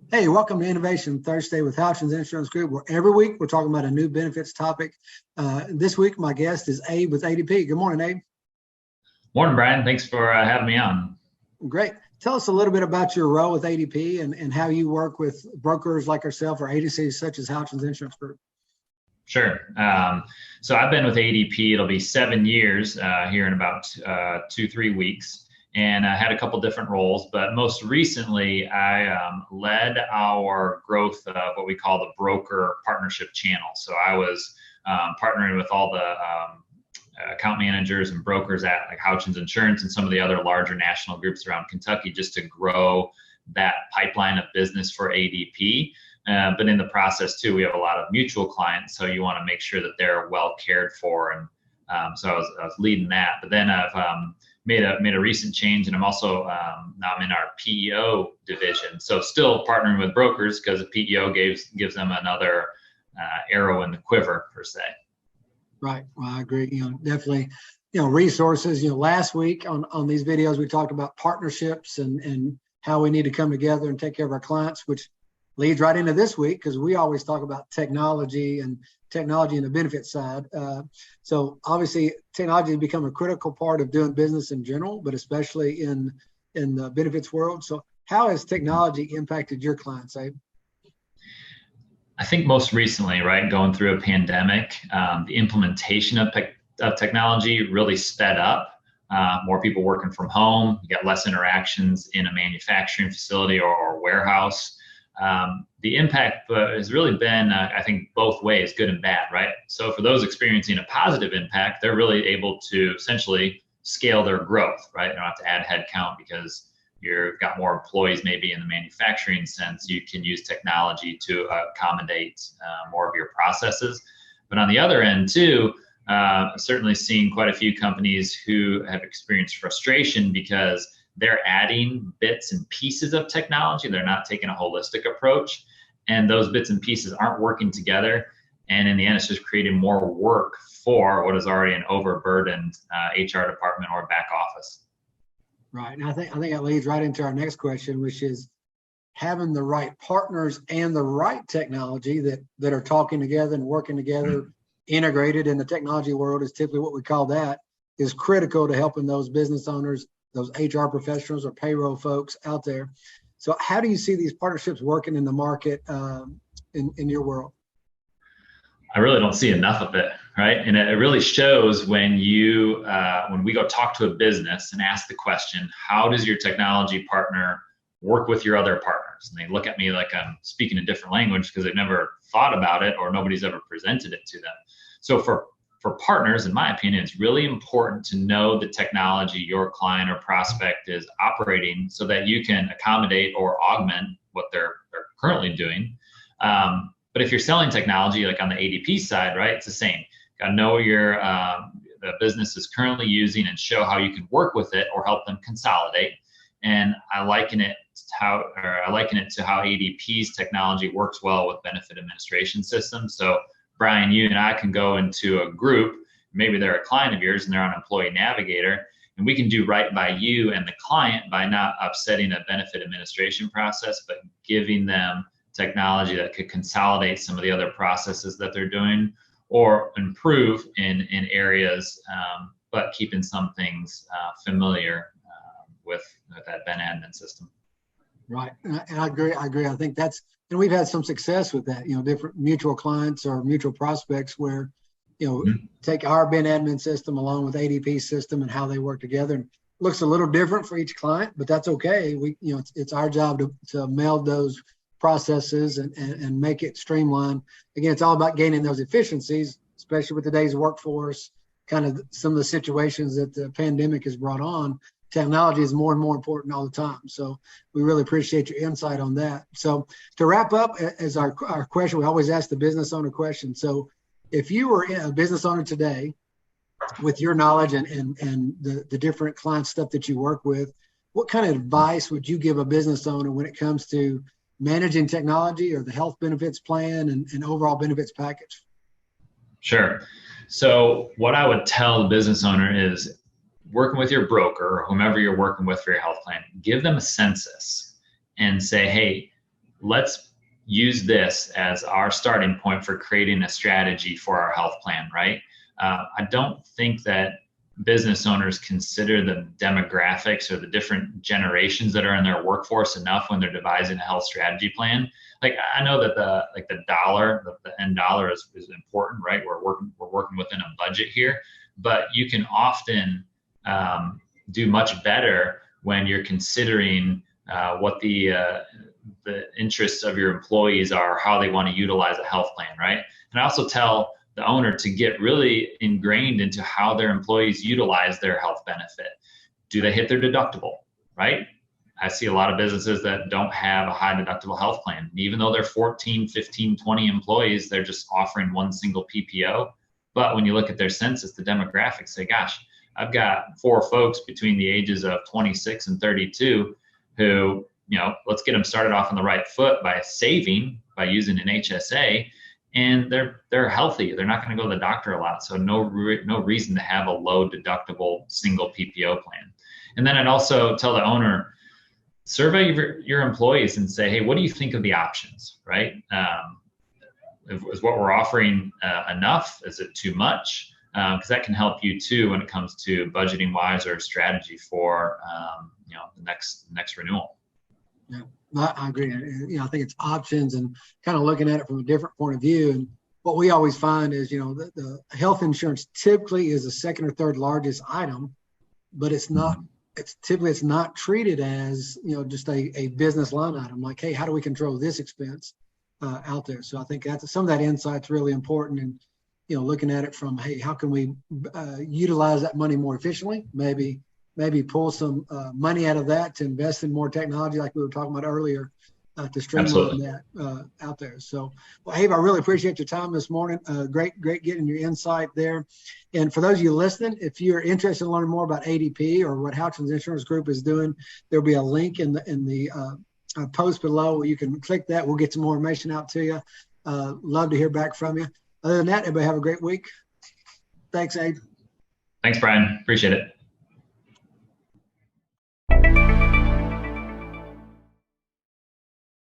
Hey, welcome to Innovation Thursday with Houchins Insurance Group, where every week we're talking about a new benefits topic. This week, my guest is Abe with ADP. Good morning, Abe. Morning, Brian. Thanks for having me on. Great. Tell us a little bit about your role with ADP and how you work with brokers like ourselves or agencies such as Houchins Insurance Group. Sure. So I've been with ADP. It'll be 7 years here in about 2, 3 weeks. And I had a couple different roles, but most recently I led our growth of what we call the broker partnership channel. So I was partnering with all the account managers and brokers at like Houchins Insurance and some of the other larger national groups around Kentucky just to grow that pipeline of business for ADP. But in the process too, we have a lot of mutual clients, so you want to make sure that they're well cared for. And so I was leading that. But then I've made a recent change, and I'm also now I'm in our PEO division. So still partnering with brokers because the PEO gives them another arrow in the quiver per se. Right. Well, I agree. Definitely, resources. Last week on these videos, we talked about partnerships and how we need to come together and take care of our clients, which leads right into this week because we always talk about technology and the benefit side. So obviously, technology has become a critical part of doing business in general, but especially in the benefits world. So how has technology impacted your clients, Abe? I think most recently, right, going through a pandemic, the implementation of technology really sped up. More people working from home, you got less interactions in a manufacturing facility or warehouse. The impact has really been, I think, both ways, good and bad, right? So for those experiencing a positive impact, they're really able to essentially scale their growth, right? They don't have to add headcount because you've got more employees maybe in the manufacturing sense. You can use technology to accommodate more of your processes. But on the other end too, certainly seeing quite a few companies who have experienced frustration because they're adding bits and pieces of technology. They're not taking a holistic approach, and those bits and pieces aren't working together. And in the end, it's just creating more work for what is already an overburdened HR department or back office. Right. And I think that leads right into our next question, which is having the right partners and the right technology that are talking together and working together, integrated in the technology world is typically what we call that, is critical to helping those business owners, those HR professionals or payroll folks out there. So how do you see these partnerships working in the market in your world? I really don't see enough of it, right? And it really shows when we go talk to a business and ask the question, how does your technology partner work with your other partners? And they look at me like I'm speaking a different language because they've never thought about it or nobody's ever presented it to them. So for partners, in my opinion, it's really important to know the technology your client or prospect is operating so that you can accommodate or augment what they're currently doing. But if you're selling technology, like on the ADP side, right, it's the same. You got to know the business is currently using and show how you can work with it or help them consolidate. And I liken it to how ADP's technology works well with benefit administration systems. So Brian, you and I can go into a group, maybe they're a client of yours and they're on Employee Navigator, and we can do right by you and the client by not upsetting a benefit administration process, but giving them technology that could consolidate some of the other processes that they're doing or improve in areas, but keeping some things familiar with that Ben admin system. Right. And I agree. I think and we've had some success with that, different mutual clients or mutual prospects where, take our Ben admin system along with ADP system and how they work together. And looks a little different for each client, but that's okay. It's our job to meld those processes and make it streamlined. Again, it's all about gaining those efficiencies, especially with today's workforce, kind of some of the situations that the pandemic has brought on. Technology is more and more important all the time. So we really appreciate your insight on that. So to wrap up, as our question, we always ask the business owner question. So if you were a business owner today, with your knowledge and the different client stuff that you work with, what kind of advice would you give a business owner when it comes to managing technology or the health benefits plan and overall benefits package? Sure. So what I would tell the business owner is working with your broker or whomever you're working with for your health plan, give them a census and say, hey, let's use this as our starting point for creating a strategy for our health plan, right? I don't think that business owners consider the demographics or the different generations that are in their workforce enough when they're devising a health strategy plan. Like, I know that the dollar, the end dollar is important, right? We're working within a budget here, but you can often do much better when you're considering what the interests of your employees are, how they want to utilize a health plan, right? And I also tell the owner to get really ingrained into how their employees utilize their health benefit. Do they hit their deductible, right? I see a lot of businesses that don't have a high deductible health plan. Even though they're 14, 15, 20 employees, they're just offering one single PPO. But when you look at their census, the demographics say, gosh, I've got 4 folks between the ages of 26 and 32 who, let's get them started off on the right foot by saving, by using an HSA. And they're healthy. They're not going to go to the doctor a lot. So no reason to have a low deductible single PPO plan. And then I'd also tell the owner, survey your employees and say, hey, what do you think of the options, right? Is what we're offering enough? Is it too much? Because that can help you too when it comes to budgeting wise or strategy for the next renewal. Yeah, I agree. I think it's options and kind of looking at it from a different point of view. And what we always find is, the health insurance typically is the second or third largest item, but it's not. It's not treated as just a business line item. Like, hey, how do we control this expense out there? So I think that's some of that insight's really important. And looking at it from, hey, how can we utilize that money more efficiently? Maybe pull some money out of that to invest in more technology, like we were talking about earlier, to streamline that out there. So, well, Abe, I really appreciate your time this morning. Great getting your insight there. And for those of you listening, if you're interested in learning more about ADP or what Houchins Insurance Group is doing, there'll be a link in the post below where you can click that. We'll get some more information out to you. Love to hear back from you. Other than that, everybody have a great week. Thanks, Abe. Thanks, Brian. Appreciate it.